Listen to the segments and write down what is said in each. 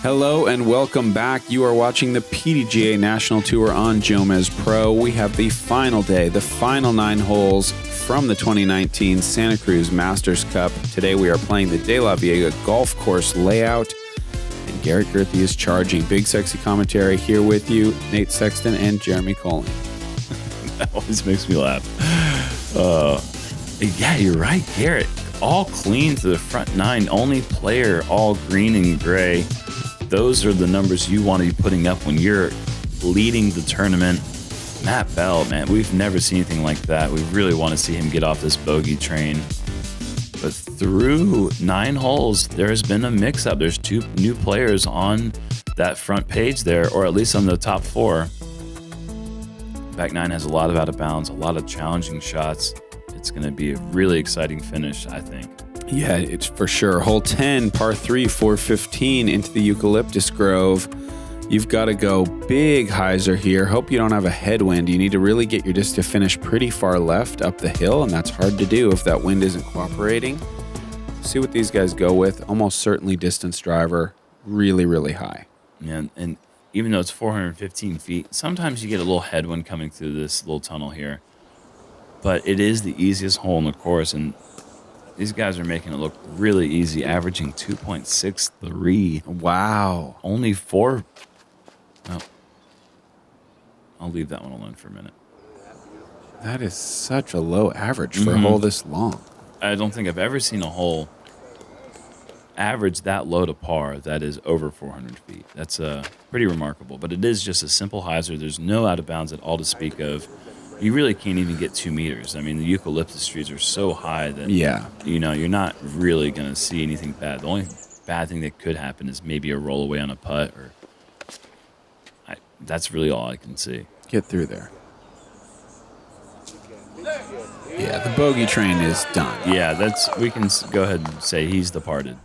Hello and welcome back. You are watching the PDGA National Tour on JomezPro. We have the final day, the final 9 holes from the 2019 Santa Cruz Masters Cup. Today we are playing the De La Vega golf course layout, and Garrett Gurthie is charging. BigSexy commentary here with you, Nate Sexton and Jeremy Koling. That always makes me laugh. Yeah, you're right, Garrett. All clean to the front 9, only player all green and gray. Those are the numbers you want to be putting up when you're leading the tournament. Matt Bell, man, we've never seen anything like that. We really want to see him get off this bogey train. But through 9 holes, there has been a mix-up. There's 2 new players on that front page there, or at least on the top 4. Back 9 has a lot of out of bounds, a lot of challenging shots. It's going to be a really exciting finish, I think. Yeah, it's for sure. Hole 10, par 3, 415 into the Eucalyptus Grove. You've got to go big hyzer here. Hope you don't have a headwind. You need to really get your disc to finish pretty far left up the hill, and that's hard to do if that wind isn't cooperating. See what these guys go with. Almost certainly distance driver. Really, really high. Yeah, and even though it's 415 feet, sometimes you get a little headwind coming through this little tunnel here. But it is the easiest hole in the course, and these guys are making it look really easy, averaging 2.63. Wow. Only 4. Well, I'll leave that one alone for a minute. That is such a low average for a hole this long. I don't think I've ever seen a hole average that low to par that is over 400 feet. That's pretty remarkable. But it is just a simple hyzer. There's no out of bounds at all to speak of. You really can't even get 2 meters. I mean, the eucalyptus trees are so high that, you know, you're not really going to see anything bad. The only bad thing that could happen is maybe a roll away on a putt, or that's really all I can see. Get through there. Yeah, the bogey train is done. Yeah, we can go ahead and say he's departed.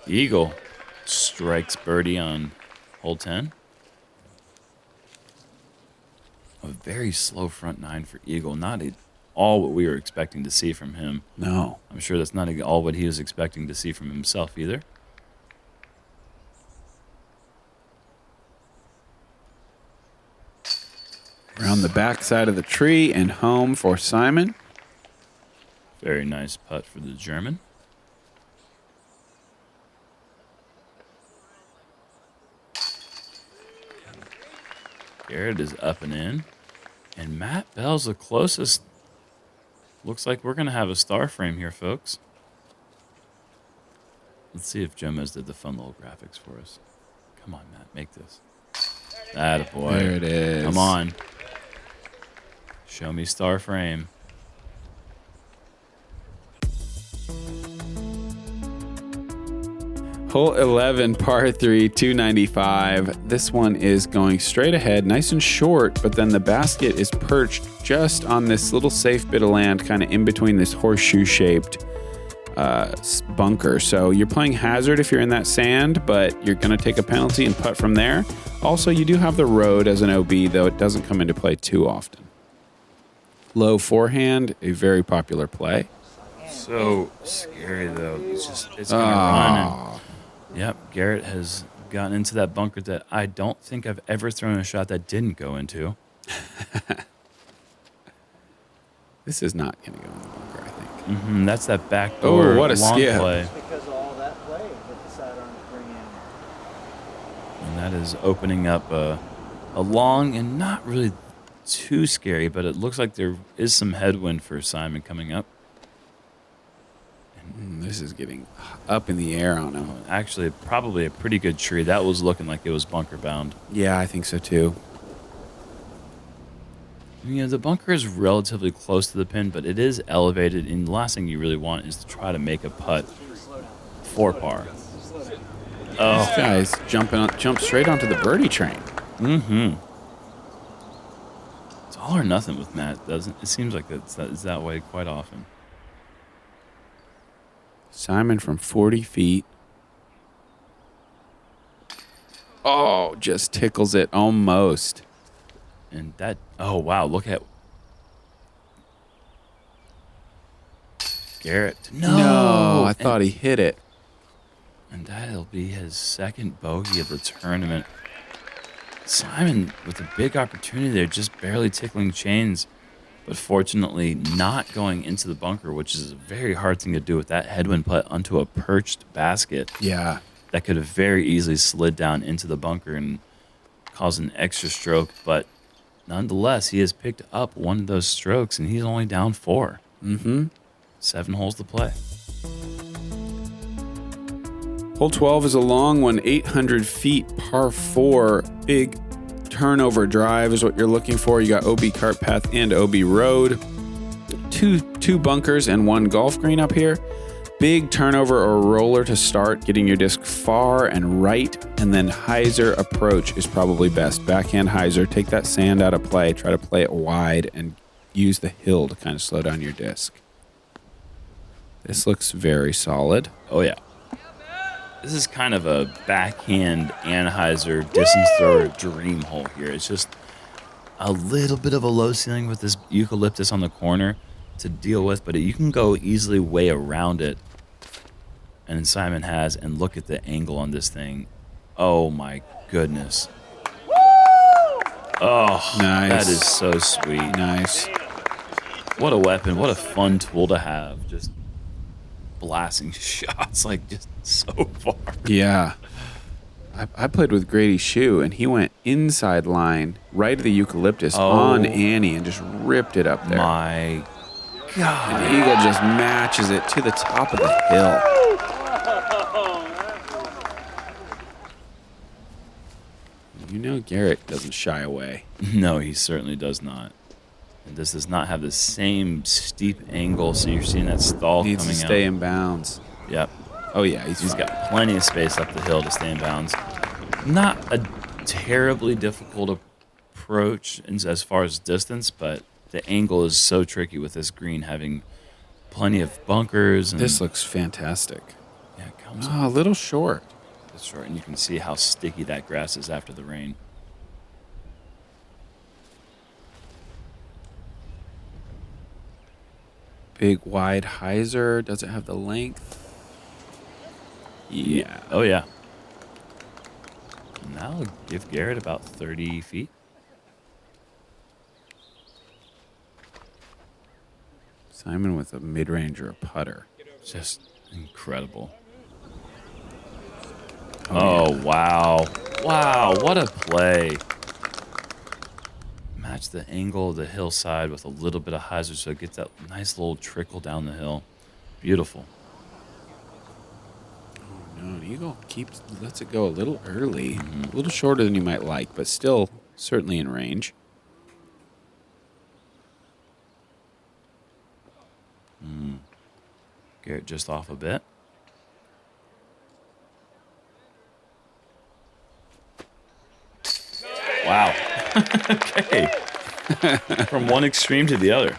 Eagle strikes birdie on hole 10. A very slow front 9 for Eagle. Not at all what we were expecting to see from him. No. I'm sure that's not all what he was expecting to see from himself either. Around the back side of the tree and home for Simon. Very nice putt for the German. Garrett is up and in. And Matt Bell's the closest. Looks like we're going to have a star frame here, folks. Let's see if Jomez did the fun little graphics for us. Come on, Matt, make this. Attaboy. There it is. Come on. Show me star frame. Hole 11, par 3, 295. This one is going straight ahead, nice and short, but then the basket is perched just on this little safe bit of land, kind of in between this horseshoe-shaped bunker. So you're playing hazard if you're in that sand, but you're going to take a penalty and putt from there. Also, you do have the road as an OB, though it doesn't come into play too often. Low forehand, a very popular play. So scary, though. It's going to run. And, yep, Garrett has gotten into that bunker that I don't think I've ever thrown a shot that didn't go into. This is not going to go in the bunker, I think. That's that backdoor what a long skip. play. Because of all that play that the sidearm bring in. And that is opening up a long and not really too scary, but it looks like there is some headwind for Simon coming up. This is getting up in the air on him. Actually, probably a pretty good tree. That was looking like it was bunker bound. Yeah, I think so too. You know, the bunker is relatively close to the pin, but it is elevated, and the last thing you really want is to try to make a putt for par. Oh, this guy's jump straight onto the birdie train. It's all or nothing with Matt, doesn't it? It seems like it's that way quite often. Simon from 40 feet. Oh, just tickles it almost. And that, oh, wow, look at. Garrett. No, I thought he hit it. And that'll be his second bogey of the tournament. Simon with a big opportunity there, just barely tickling chains, but fortunately not going into the bunker, which is a very hard thing to do with that headwind putt onto a perched basket. Yeah. That could have very easily slid down into the bunker and caused an extra stroke, but nonetheless, he has picked up one of those strokes, and he's only down 4. 7 holes to play. Hole 12 is a long one, 800 feet, par 4. Big turnover drive is what you're looking for. You got OB cart path and OB road. Two bunkers and 1 golf green up here. Big turnover or roller to start, getting your disc far and right, and then hyzer approach is probably best. Backhand hyzer, take that sand out of play, try to play it wide, and use the hill to kind of slow down your disc. This looks very solid. Oh, yeah. This is kind of a backhand anhyzer distance thrower dream hole here. It's just a little bit of a low ceiling with this eucalyptus on the corner to deal with, but you can go easily way around it. And Simon has, and look at the angle on this thing. Oh my goodness. Oh, nice. That is so sweet. Nice. What a weapon. What a fun tool to have. Just blasting shots like just so far. Yeah. I played with Grady Shue, and he went inside line right of the eucalyptus on Annie and just ripped it up there. My God. And Eagle just matches it to the top of the hill. You know Garrett doesn't shy away. No, he certainly does not. And this does not have the same steep angle, so you're seeing that stall Needs coming to out. stay in bounds. Yep. Oh, yeah. He's got plenty of space up the hill to stay in bounds. Not a terribly difficult approach as far as distance, but the angle is so tricky with this green having plenty of bunkers. And This looks fantastic. Yeah, it comes a little short. It's short, and you can see how sticky that grass is after the rain. Big wide hyzer. Does it have the length? Yeah. Oh, yeah. And that'll give Garrett about 30 feet. Simon with a mid-range or a putter. Just incredible. Oh, yeah. Wow. Wow, what a play. Match the angle of the hillside with a little bit of hyzer so it gets that nice little trickle down the hill. Beautiful. Oh, no, Eagle lets it go a little early. A little shorter than you might like, but still certainly in range. Garrett just off a bit. Wow. Okay. From one extreme to the other.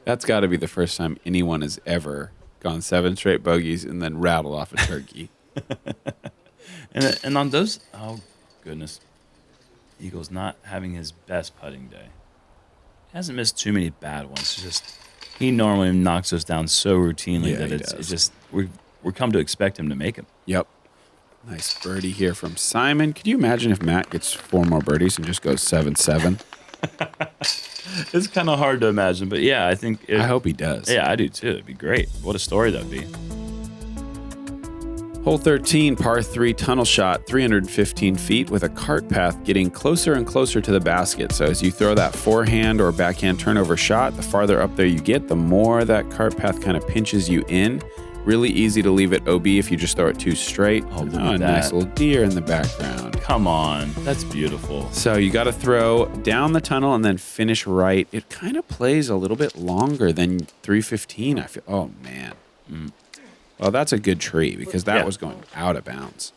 That's got to be the first time anyone has ever gone 7 straight bogeys and then rattled off a turkey. And on those, oh, goodness. Eagle's not having his best putting day. He hasn't missed too many bad ones. It's just he normally knocks us down so routinely that it's just we're come to expect him to make them. Yep. Nice birdie here from Simon. Could you imagine if Matt gets 4 more birdies and just goes 7-7? It's kind of hard to imagine, but yeah, I think I hope he does. Yeah, I do too. It'd be great. What a story that'd be. Hole 13, par 3 tunnel shot, 315 feet with a cart path getting closer and closer to the basket. So as you throw that forehand or backhand turnover shot, the farther up there you get, the more that cart path kind of pinches you in. Really easy to leave it OB if you just throw it too straight. Oh, look a at that. Nice little deer in the background. Come on. That's beautiful. So you got to throw down the tunnel and then finish right. It kind of plays a little bit longer than 315, I feel. Oh, man. Well, that's a good tree because that was going out of bounds.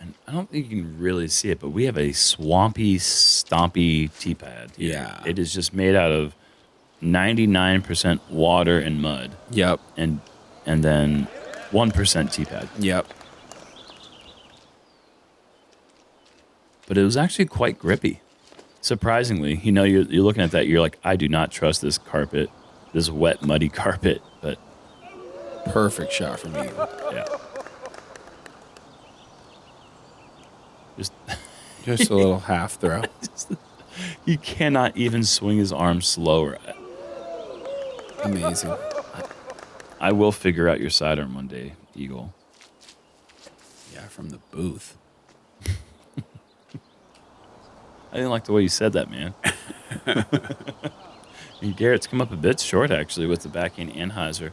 And I don't think you can really see it, but we have a swampy, stompy tee pad here. Yeah. It is just made out of 99% water and mud. Yep. And then 1% tee pad. Yep. But it was actually quite grippy. Surprisingly, you're looking at that, you're like, I do not trust this carpet this wet, muddy carpet. But Perfect shot from Eagle. yeah. Just a little half throw. He cannot even swing his arm slower. Amazing. I will figure out your sidearm one day, Eagle. Yeah, from the booth. I didn't like the way you said that, man. And Garrett's come up a bit short, actually, with the backhand and hyzer.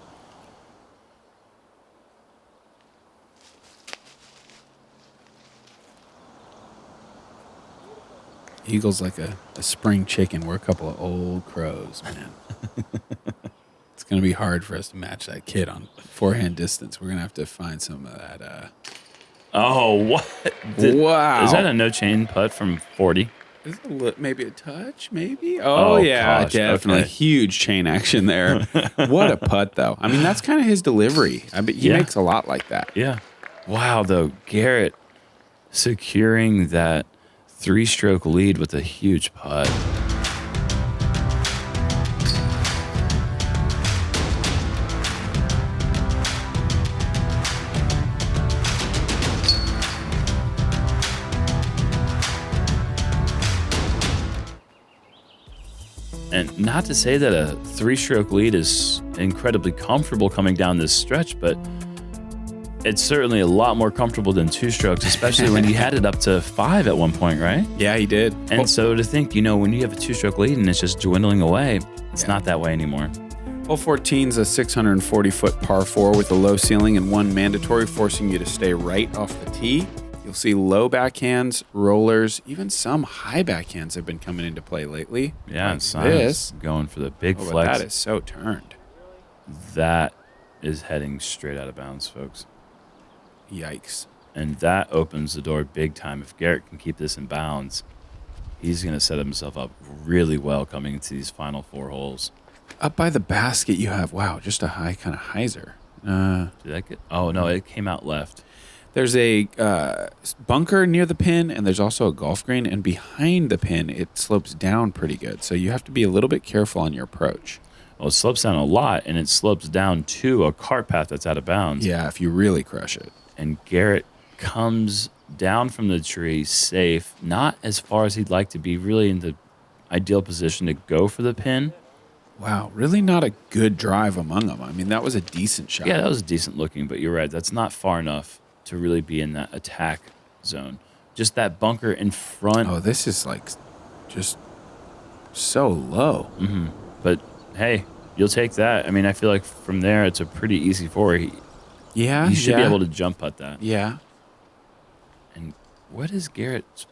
Eagle's like a spring chicken. We're a couple of old crows, man. It's going to be hard for us to match that kid on forehand distance. We're going to have to find some of that. Oh, what? Wow. Is that a no-chain putt from 40? Is it maybe a touch, maybe? Oh yeah, gosh, definitely. okay. Huge chain action there. What a putt, though. I mean, that's kind of his delivery. I bet he makes a lot like that. Yeah. Wow, though. Garrett securing that 3-stroke lead with a huge putt. And not to say that a 3-stroke lead is incredibly comfortable coming down this stretch, but it's certainly a lot more comfortable than 2 strokes, especially when he had it up to 5 at one point, right? Yeah, he did. And so to think, when you have a 2-stroke lead and it's just dwindling away, it's not that way anymore. Hole 14's a 640-foot par 4 with a low ceiling and one mandatory, forcing you to stay right off the tee. You'll see low backhands, rollers, even some high backhands have been coming into play lately. Yeah, like and Simon's going for the big but flex. that is so turned. That is heading straight out of bounds, folks. Yikes. And that opens the door big time. If Garrett can keep this in bounds, he's going to set himself up really well coming into these final 4 holes. Up by the basket, you have, just a high kind of hyzer. Did that get? Oh, no, it came out left. There's a bunker near the pin, and there's also a golf green. And behind the pin, it slopes down pretty good. So you have to be a little bit careful on your approach. Well, it slopes down a lot, and it slopes down to a cart path that's out of bounds. Yeah, if you really crush it. And Garrett comes down from the tree safe, not as far as he'd like to be, really in the ideal position to go for the pin. Wow, really not a good drive among them. I mean, that was a decent shot. Yeah, that was decent looking, but you're right. That's not far enough to really be in that attack zone. Just that bunker in front. Oh, this is like just so low. Mm-hmm. But hey, you'll take that. I mean, I feel like from there it's a pretty easy four. He should be able to jump putt that. Yeah. And what is Garrett?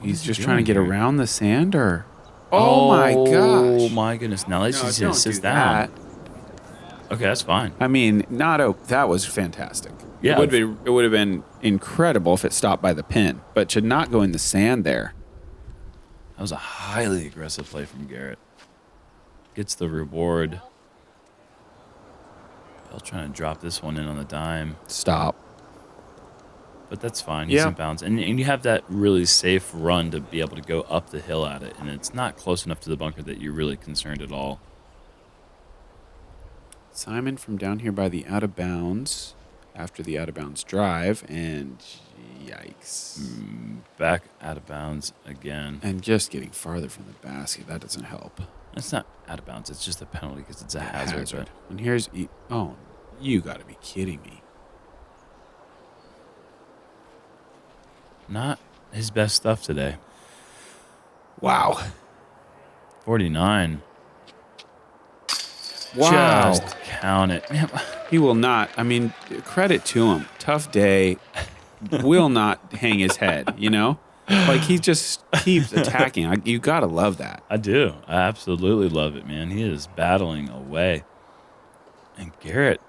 He's just trying to get around the sand, or? Oh my gosh! Oh my goodness! Now let's just sit down. Okay, that's fine. I mean, that was fantastic. Yeah, it would have been incredible if it stopped by the pin, but to not go in the sand there. That was a highly aggressive play from Garrett. Gets the reward. Bell trying to drop this one in on the dime. Stop. But that's fine. He's in bounds. And you have that really safe run to be able to go up the hill at it. And it's not close enough to the bunker that you're really concerned at all. Simon from down here by the out of bounds after the out of bounds drive, and yikes. Back out of bounds again. And just getting farther from the basket. That doesn't help. It's not out of bounds. It's just a penalty because it's a hazard. Right? And here's... Oh, you got to be kidding me. Not his best stuff today. Wow. 49. Wow. Just count it. Man. He will not. I mean, credit to him. Tough day. Will not hang his head, Like, he just keeps attacking. You got to love that. I do. I absolutely love it, man. He is battling away. And Garrett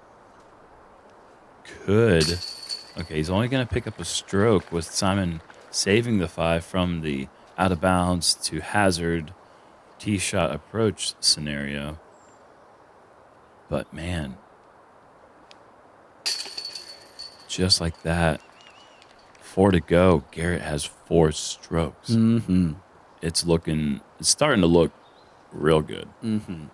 could... Okay, he's only going to pick up a stroke with Simon saving the 5 from the out of bounds to hazard tee shot approach scenario. But man, just like that, 4 to go, Garrett has 4 strokes. Mm-hmm. It's starting to look real good. Mm-hmm.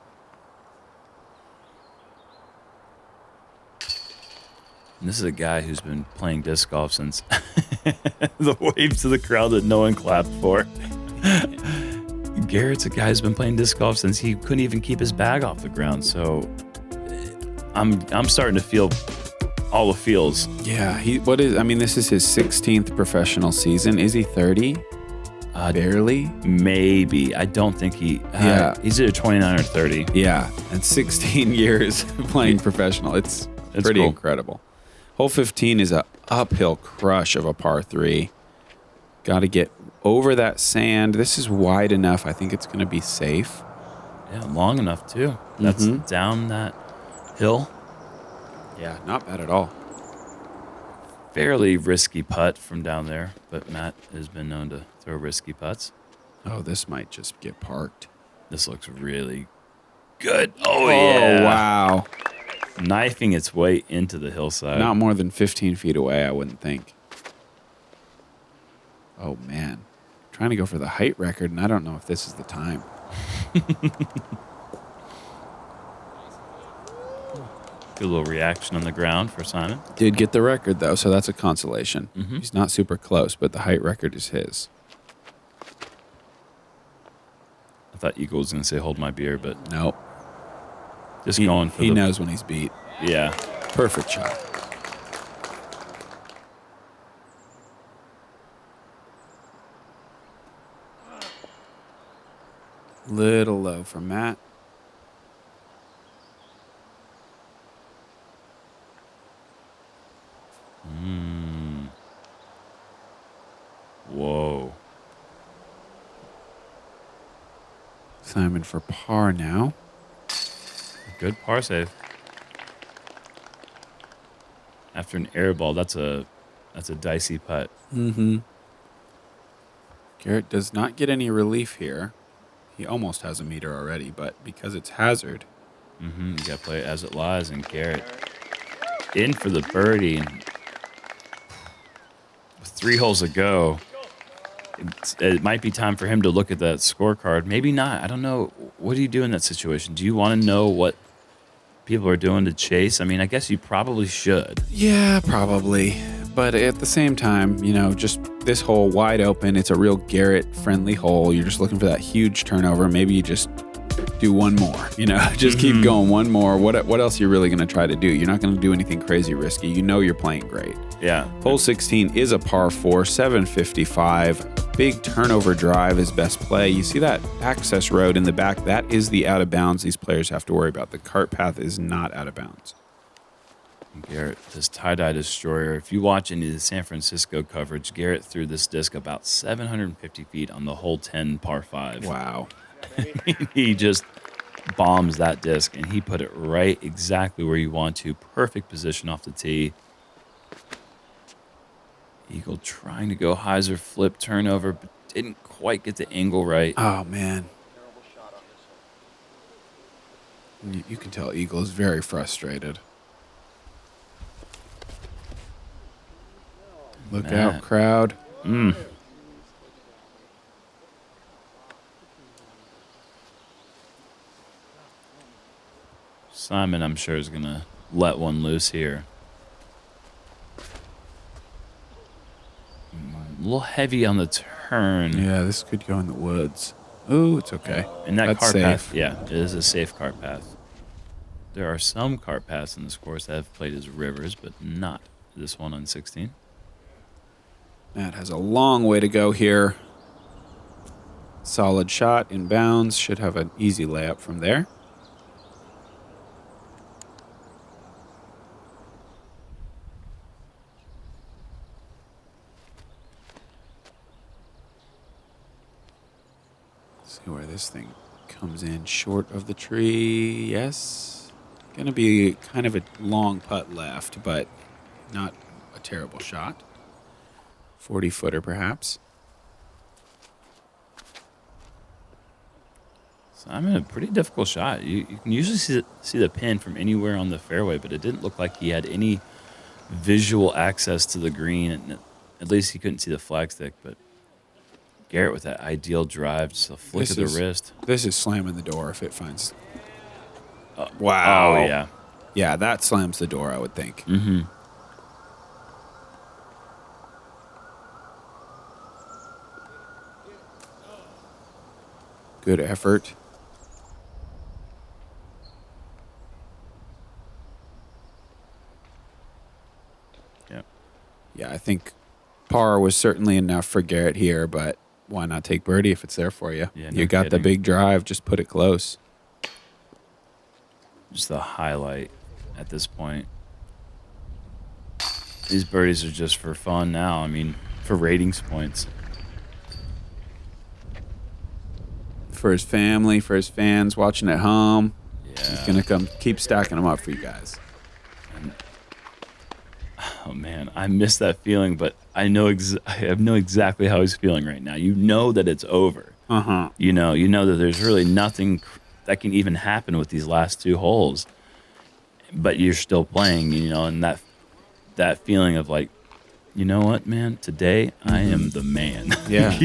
And this is a guy who's been playing disc golf since the waves of the crowd that no one clapped for. Garrett's a guy who's been playing disc golf since he couldn't even keep his bag off the ground. So I'm starting to feel all the feels. Yeah, this is his 16th professional season. Is he 30? Barely? Maybe. I don't think he... He's either 29 or 30. Yeah, and 16 years playing professional. It's pretty cool. Incredible. Hole 15 is a uphill crush of a par 3. Got to get over that sand. This is wide enough. I think it's going to be safe. Yeah, long enough, too. That's down that hill. Yeah, not bad at all. Fairly risky putt from down there, but Matt has been known to throw risky putts. Oh, this might just get parked. This looks really good. Oh, yeah. Wow. Knifing its way into the hillside. Not more than 15 feet away, I wouldn't think. Oh, man. Trying to go for the height record, and I don't know if this is the time. Good little reaction on the ground for Simon. Did get the record, though, so that's a consolation. He's not super close, but the height record is his. I thought Eagle was going to say, hold my beer, but Nope. just He going for knows when he's beat. Yeah. Perfect shot. Little low for Matt. Whoa. Simon for par now. Good par save. After an air ball, that's a dicey putt. Garrett does not get any relief here. He almost has a meter already, but because it's hazard. You got to play it as it lies, and Garrett in for the birdie. And with 3 holes to go, it might be time for him to look at that scorecard. Maybe not. I don't know. What do you do in that situation? Do you want to know what people are doing to chase? I mean, I guess you probably should. Yeah, probably. But at the same time, just this hole wide open. It's a real Garrett-friendly hole. You're just looking for that huge turnover. Maybe you just do one more. Just keep going one more. What else are you really going to try to do? You're not going to do anything crazy risky. You're playing great. Yeah. Hole 16 is a par 4, 755. Big turnover drive is best play. You see that access road in the back? That is the out of bounds these players have to worry about. The cart path is not out of bounds. Garrett, this tie-dye destroyer. If you watch any of the San Francisco coverage, Garrett threw this disc about 750 feet on the hole 10 par 5. Wow. He just bombs that disc, and he put it right exactly where you want to. Perfect position off the tee. Eagle trying to go hyzer flip turnover, but didn't quite get the angle right. Oh, man. You can tell Eagle is very frustrated. Look out, crowd. Simon, I'm sure, is going to let one loose here. A little heavy on the turn. Yeah, this could go in the woods. Ooh, it's okay. And that That's cart safe. path, yeah, it is a safe cart path. There are some cart paths in this course that have played as rivers, but not this one on 16. Matt has a long way to go here. Solid shot in bounds. Should have an easy layup from there. See where this thing comes in. Short of the tree. Yes. Going to be kind of a long putt left, but not a terrible shot. 40-footer, perhaps. Simon, a pretty difficult shot. You can usually see the pin from anywhere on the fairway, but it didn't look like he had any visual access to the green. And at least he couldn't see the flagstick, but Garrett with that ideal drive, just a flick of the wrist. This is slamming the door if it finds... wow. Oh, yeah. Yeah, that slams the door, I would think. Good effort. Yeah. Yeah, I think par was certainly enough for Garrett here, but why not take birdie if it's there for you? Yeah, You no got the kidding. big drive, just put it close. Just the highlight at this point. These birdies are just for fun now. I mean, for ratings points. For his family, for his fans watching at home. Yeah. He's going to come keep stacking them up for you guys. Oh man, I miss that feeling, but I know exactly how he's feeling right now. You know that it's over. Uh-huh. You know that there's really nothing that can even happen with these last two holes. But you're still playing, and that feeling of like, you know what, man? Today I am the man. Yeah.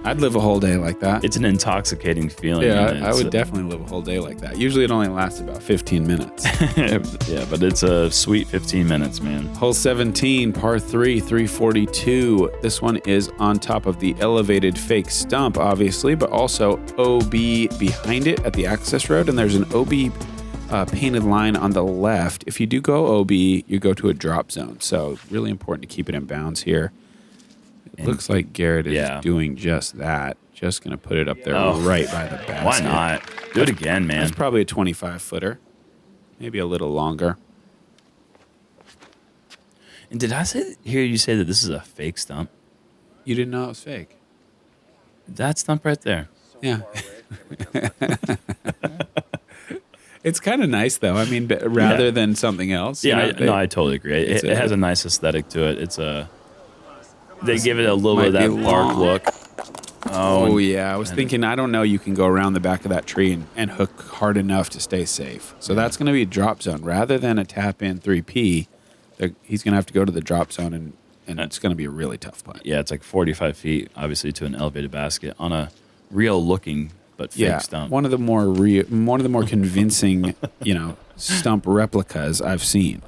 I'd live a whole day like that. It's an intoxicating feeling. Yeah, and I would definitely live a whole day like that. Usually it only lasts about 15 minutes. Yeah, but it's a sweet 15 minutes, man. Hole 17, par 3, 342. This one is on top of the elevated fake stump, obviously, but also OB behind it at the access road, and there's an OB painted line on the left. If you do go OB, you go to a drop zone, so really important to keep it in bounds here. It looks like Garrett is doing just that. Just going to put it up there right by the basket. Why not? Do it again, man. That's probably a 25-footer. Maybe a little longer. And did I hear you say that this is a fake stump? You didn't know it was fake? That stump right there. Yeah. It's kind of nice, though. I mean, rather than something else. Yeah, I totally agree. It has a nice aesthetic to it. They give it a little bit of that bark look. Oh, yeah. I was thinking, I don't know, you can go around the back of that tree and hook hard enough to stay safe. So that's going to be a drop zone. Rather than a tap-in 3P, he's going to have to go to the drop zone, and it's going to be a really tough putt. Yeah, it's like 45 feet, obviously, to an elevated basket on a real-looking but fake stump. One of the more convincing, stump replicas I've seen.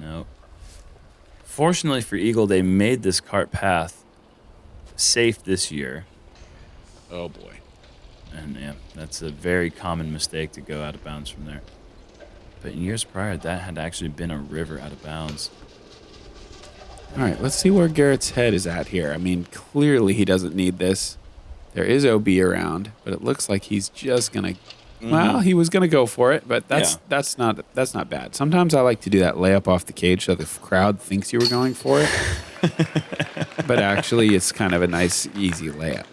No. Fortunately for Eagle, they made this cart path safe this year. Oh, boy. And, yeah, that's a very common mistake to go out of bounds from there. But in years prior, that had actually been a river out of bounds. All right, let's see where Garrett's head is at here. I mean, clearly he doesn't need this. There is OB around, but it looks like he's just going to... Well, he was going to go for it, but that's not bad. Sometimes I like to do that layup off the cage so the crowd thinks you were going for it. But actually, it's kind of a nice, easy layup.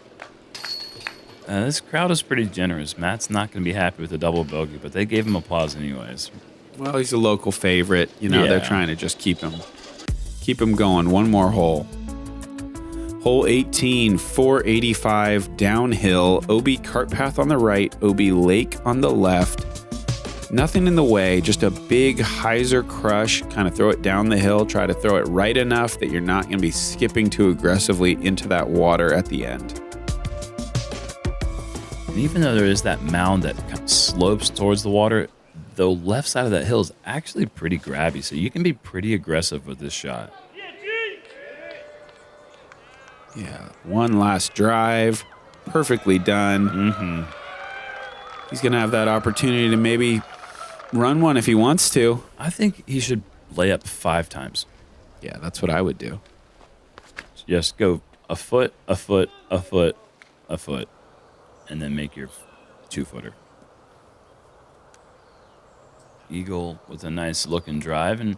This crowd is pretty generous. Matt's not going to be happy with the double bogey, but they gave him applause anyways. Well, he's a local favorite. They're trying to just keep him going. One more hole. Hole 18, 485 downhill, OB cart path on the right, OB lake on the left. Nothing in the way, just a big hyzer crush. Kind of throw it down the hill, try to throw it right enough that you're not going to be skipping too aggressively into that water at the end. And even though there is that mound that kind of slopes towards the water, the left side of that hill is actually pretty grabby, so you can be pretty aggressive with this shot. Yeah, one last drive, perfectly done. Mm-hmm. He's going to have that opportunity to maybe run one if he wants to. I think he should lay up 5 times. Yeah, that's what I would do. Just go a foot, a foot, a foot, a foot, and then make your 2-footer. Eagle with a nice looking drive, and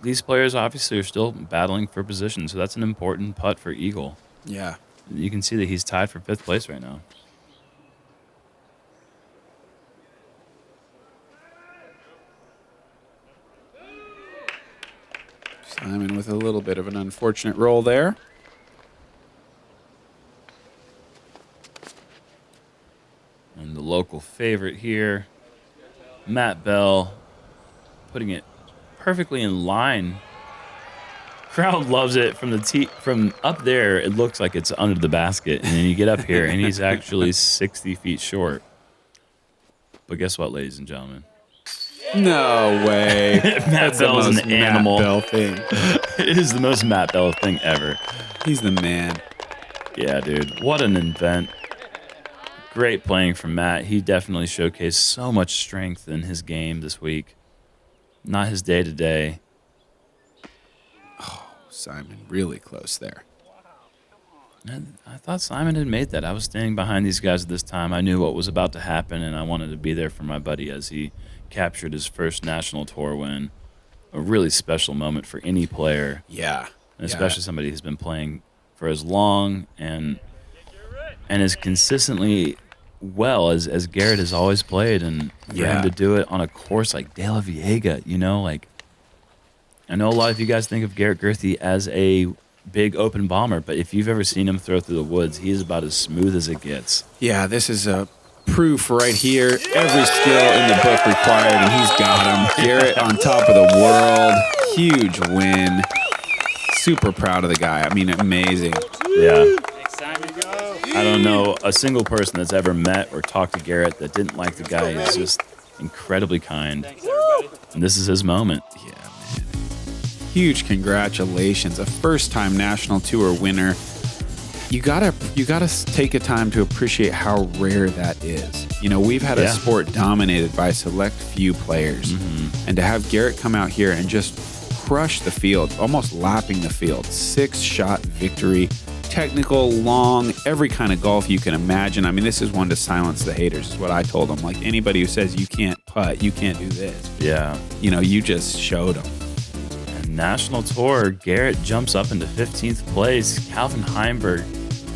these players obviously are still battling for position, so that's an important putt for Eagle. Yeah. You can see that he's tied for 5th place right now. Simon with a little bit of an unfortunate roll there. And the local favorite here, Matt Bell, putting it perfectly in line. Crowd loves it from the tee. From up there, it looks like it's under the basket, and then you get up here, and he's actually 60 feet short. But guess what, ladies and gentlemen? No way. Matt Bell is an animal. Matt Bell thing. It is the most Matt Bell thing ever. He's the man. Yeah, dude. What an event. Great playing from Matt. He definitely showcased so much strength in his game this week. Not his day-to-day. Oh, Simon, really close there. I thought Simon had made that. I was standing behind these guys at this time. I knew what was about to happen, and I wanted to be there for my buddy as he captured his first national tour win. A really special moment for any player. Yeah. And especially somebody who's been playing for as long and as consistently well as Garrett has always played. And for him to do it on a course like De La Viega, you know, like, I know a lot of you guys think of Garrett Gurthie as a big open bomber, but if you've ever seen him throw through the woods, he is about as smooth as it gets. Yeah, this is a proof right here. Every skill in the book required, and he's got him. Garrett on top of the world. Huge win. Super proud of the guy. I mean, amazing. Yeah. I don't know a single person that's ever met or talked to Garrett that didn't like the guy. He's just incredibly kind. And this is his moment. Yeah, man. Huge congratulations. A first-time national tour winner. You gotta take a time to appreciate how rare that is. You know, we've had a sport dominated by a select few players. And to have Garrett come out here and just crush the field, almost lapping the field. 6-shot victory. Technical, long, every kind of golf you can imagine. I mean, this is one to silence the haters, is what I told them. Like, anybody who says you can't putt, you can't do this. Yeah. You know, you just showed them. And national tour, Garrett jumps up into 15th place. Calvin Heimberg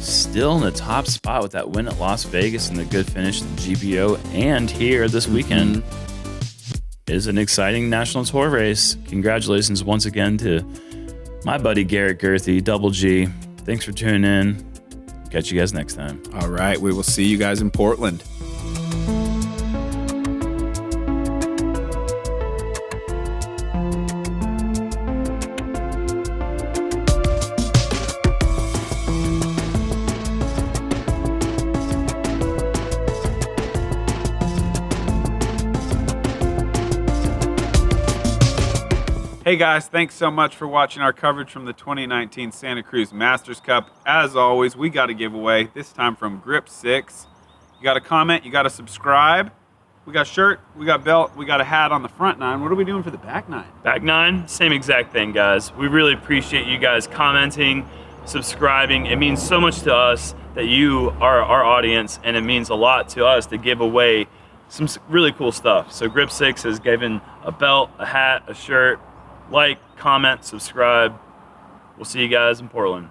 still in the top spot with that win at Las Vegas and the good finish at the GBO and here this weekend. It is an exciting national tour race. Congratulations once again to my buddy Garrett Gurthie, Double G. Thanks for tuning in. Catch you guys next time. All right, we will see you guys in Portland. Hey guys, thanks so much for watching our coverage from the 2019 Santa Cruz Masters Cup. As always, we got a giveaway, this time from Grip 6. You got to comment, you got to subscribe. We got a shirt, we got belt, we got a hat on the front 9. What are we doing for the back 9? Back 9, same exact thing, guys. We really appreciate you guys commenting, subscribing. It means so much to us that you are our audience, and it means a lot to us to give away some really cool stuff. So Grip 6 has given a belt, a hat, a shirt. Like, comment, subscribe. We'll see you guys in Portland.